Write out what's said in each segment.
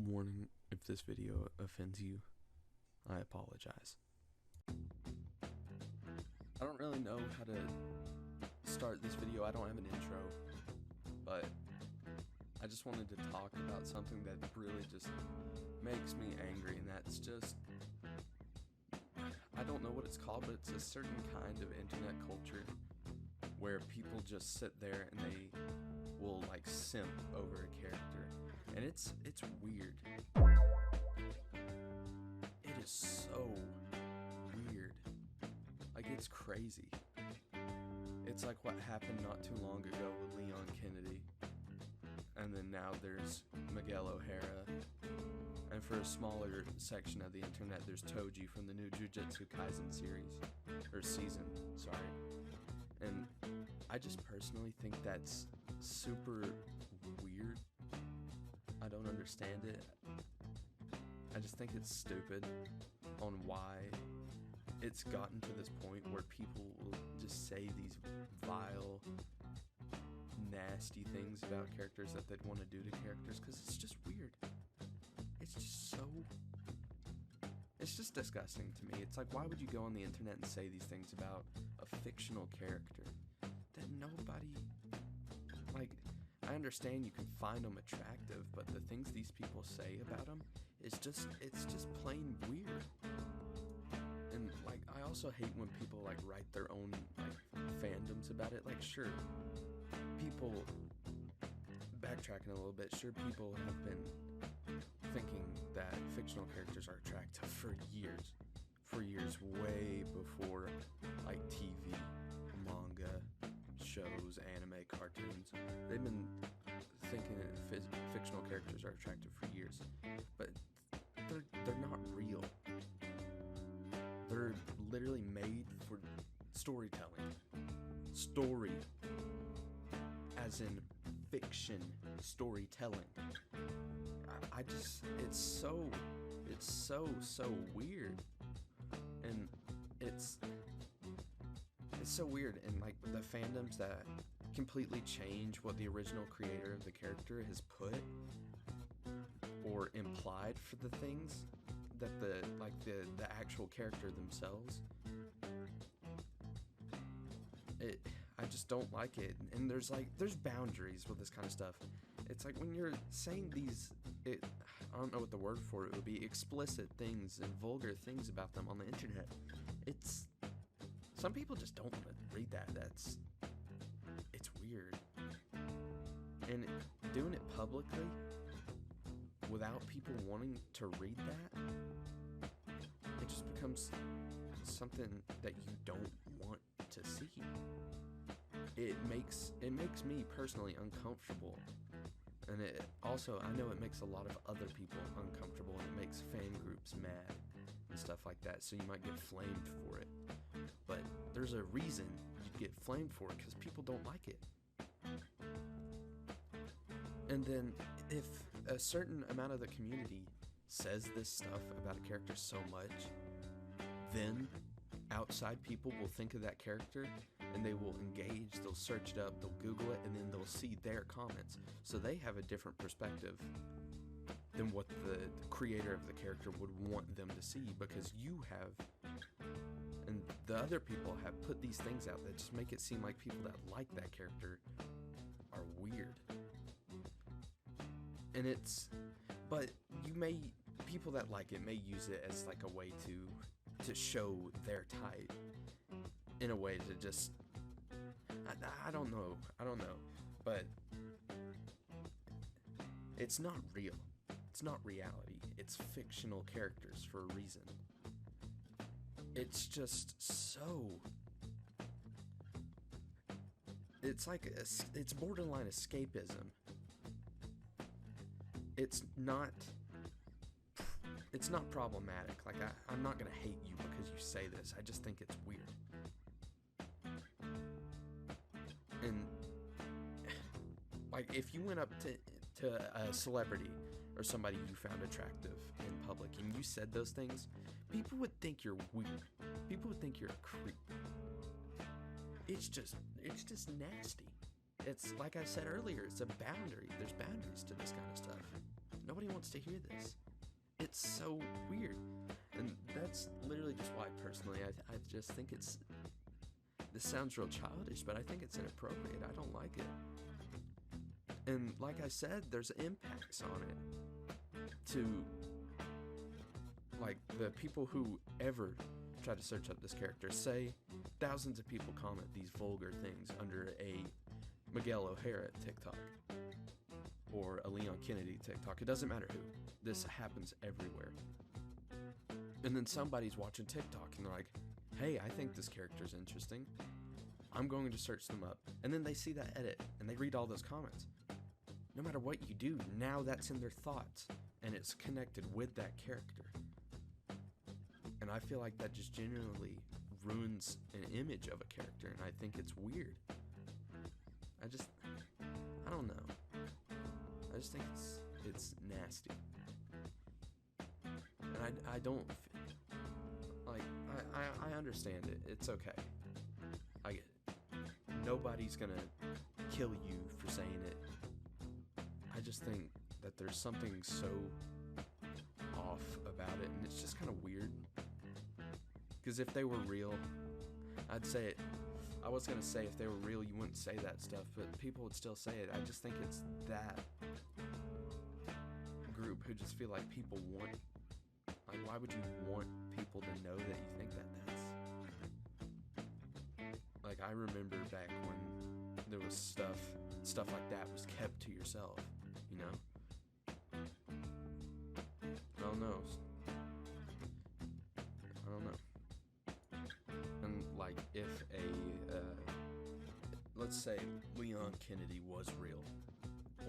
Warning, if this video offends you, I apologize. I don't really know how to start this video. I don't have an intro, but I just wanted to talk about something that really just makes me angry, and that's just, I don't know what it's called, but it's a certain kind of internet culture where people just sit there and they will like simp over a character, and it's weird. It is so weird. Like, it's crazy. It's like what happened not too long ago with Leon Kennedy, and then now there's Miguel O'Hara, and for a smaller section of the internet there's Toji from the new Jujutsu Kaisen series, or season, sorry. And I just personally think that's super weird. I don't understand it. I just think it's stupid on why it's gotten to this point where people will just say these vile, nasty things about characters that they'd want to do to characters, because it's just weird. It's just so... It's just disgusting to me. It's like, why would you go on the internet and say these things about a fictional character that nobody... Like, I understand you can find them attractive, but the things these people say about them, it's just plain weird. And like, I also hate when people like write their own like fandoms about it. Like, sure, people, backtracking a little bit, sure, people have been thinking that fictional characters are attractive for years, way before like TV, manga, shows, anime, cartoons. They've been thinking that fictional characters are attractive for years, but they're not real. They're literally made for storytelling. Story, as in fiction storytelling. I just, it's so weird, and it's so weird. And like the fandoms that completely change what the original creator of the character has put or implied for the things that the actual character themselves. I just don't like it. And there's boundaries with this kind of stuff. It's like when you're saying these, I don't know what the word for it would be, explicit things and vulgar things about them on the internet. It's, some people just don't want to read that. It's weird. And doing it publicly without people wanting to read that, it just becomes something that you don't want to see. It makes me personally uncomfortable, and it also, I know it makes a lot of other people uncomfortable, and it makes fan groups mad and stuff like that, so you might get flamed for it. But there's a reason you get flamed for it, because people don't like it. And then if a certain amount of the community says this stuff about a character so much, then outside people will think of that character and they will engage, they'll search it up, they'll Google it, and then they'll see their comments. So they have a different perspective than what the creator of the character would want them to see, because you have, and the other people have put these things out that just make it seem like people that like that character are weird. And but people that like it may use it as like a way to show their type, in a way to just, I don't know, but it's not real. It's not reality. It's fictional characters for a reason. It's just so, it's like, it's borderline escapism. It's not problematic. Like, I'm not gonna hate you because you say this. I just think it's weird. And like, if you went up to a celebrity or somebody you found attractive in public and you said those things, people would think you're weird. People would think you're a creep. It's just nasty. It's like I said earlier, it's a boundary. There's boundaries to this kind of stuff. Nobody wants to hear this. It's so weird. And that's literally just why, personally, I just think this sounds real childish, but I think it's inappropriate. I don't like it. And like I said, there's impacts on it to, like, the people who ever try to search up this character. Say thousands of people comment these vulgar things under a Miguel O'Hara TikTok or a Leon Kennedy TikTok. It doesn't matter who. This happens everywhere. And then somebody's watching TikTok and they're like, hey, I think this character's interesting. I'm going to search them up. And then they see that edit and they read all those comments. No matter what you do, now that's in their thoughts and it's connected with that character. And I feel like that just genuinely ruins an image of a character, and I think it's weird. I don't know. I just think it's nasty. And I don't, like, I understand it. It's okay. I get it. Nobody's gonna kill you for saying it. I just think that there's something so off about it, and it's just kind of weird. Because if they were real, I'd say it. I was going to say if they were real, you wouldn't say that stuff, but people would still say it. I just think it's that group who just feel like people want, like, why would you want people to know that you think that? Like, I remember back when there was stuff like that was kept to yourself, you know? I don't know. And, like, if let's say Leon Kennedy was real,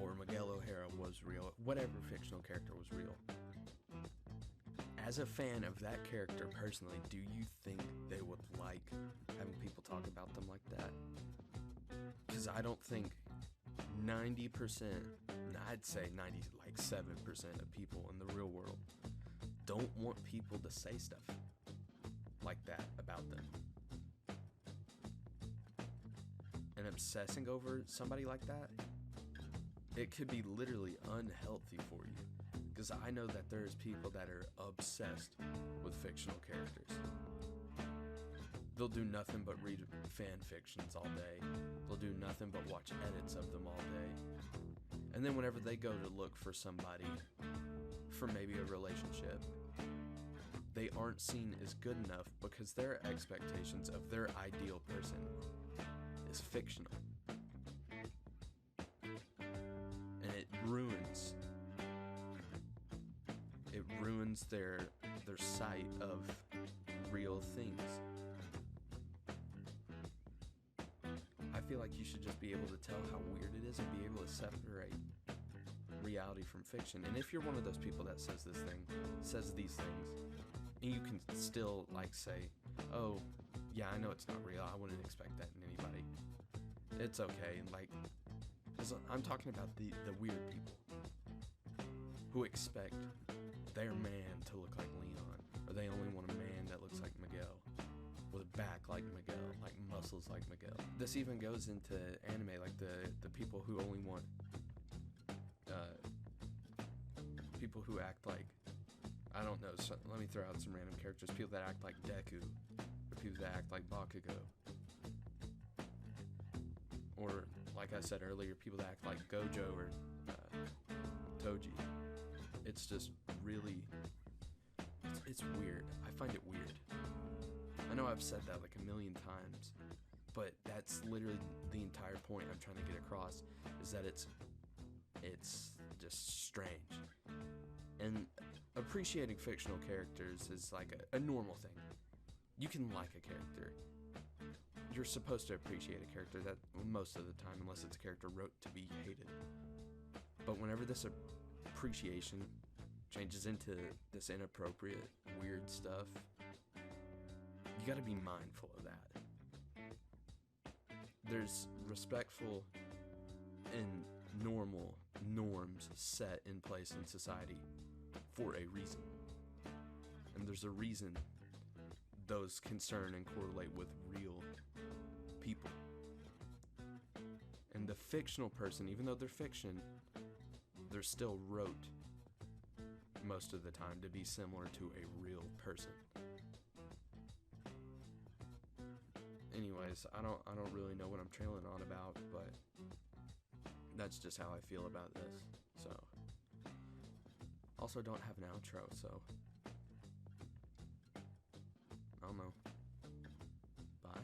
or Miguel O'Hara was real, whatever fictional character was real, as a fan of that character personally, do you think they would like having people talk about them like that? Because I don't think 90%, I'd say 97% of people in the real world don't want people to say stuff like that about them. And obsessing over somebody like that, it could be literally unhealthy for you. Because I know that there's people that are obsessed with fictional characters. They'll do nothing but read fan fictions all day. They'll do nothing but watch edits of them all day. And then whenever they go to look for somebody for maybe a relationship, they aren't seen as good enough because their expectations of their ideal person is fictional. And it ruins their sight of real things. I feel like you should just be able to tell how weird it is and be able to separate reality from fiction. And if you're one of those people that says these things, and you can still, like, say, oh, yeah, I know it's not real, I wouldn't expect that in anybody, it's okay. And, like, I'm talking about the weird people who expect their man to look like Leon, or they only want a man that looks like Miguel, with a back like Miguel, like muscles like Miguel. This even goes into anime, like the people who only want people who act like, I don't know, so let me throw out some random characters, people that act like Deku, or people that act like Bakugo, or, like I said earlier, people that act like Gojo or Toji. It's just really, it's weird. I find it weird. I know I've said that like a million times, but that's literally the entire point I'm trying to get across, is that it's just strange. And appreciating fictional characters is like a normal thing. You can like a character. You're supposed to appreciate a character that most of the time, unless it's a character wrote to be hated. But whenever this appreciation changes into this inappropriate, weird stuff, you gotta be mindful of that. There's respectful and normal norms set in place in society for a reason. And there's a reason those concern and correlate with real people. And the fictional person, even though they're fiction, they're still wrote most of the time to be similar to a real person. Anyways, I don't really know what I'm trailing on about, but that's just how I feel about this. So, also don't have an outro, so I don't know. Bye.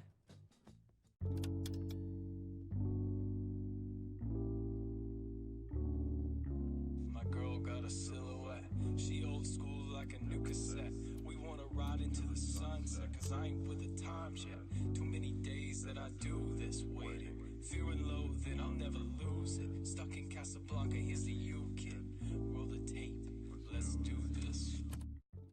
My girl got a silhouette. She old school like a new cassette. We wanna ride into the sunset, cause I ain't with the times yet. Too many days that I do this waiting. Fear and loathing, I'll never lose it. Stuck in Casablanca, here's to you, kid. Roll the tape, let's do this.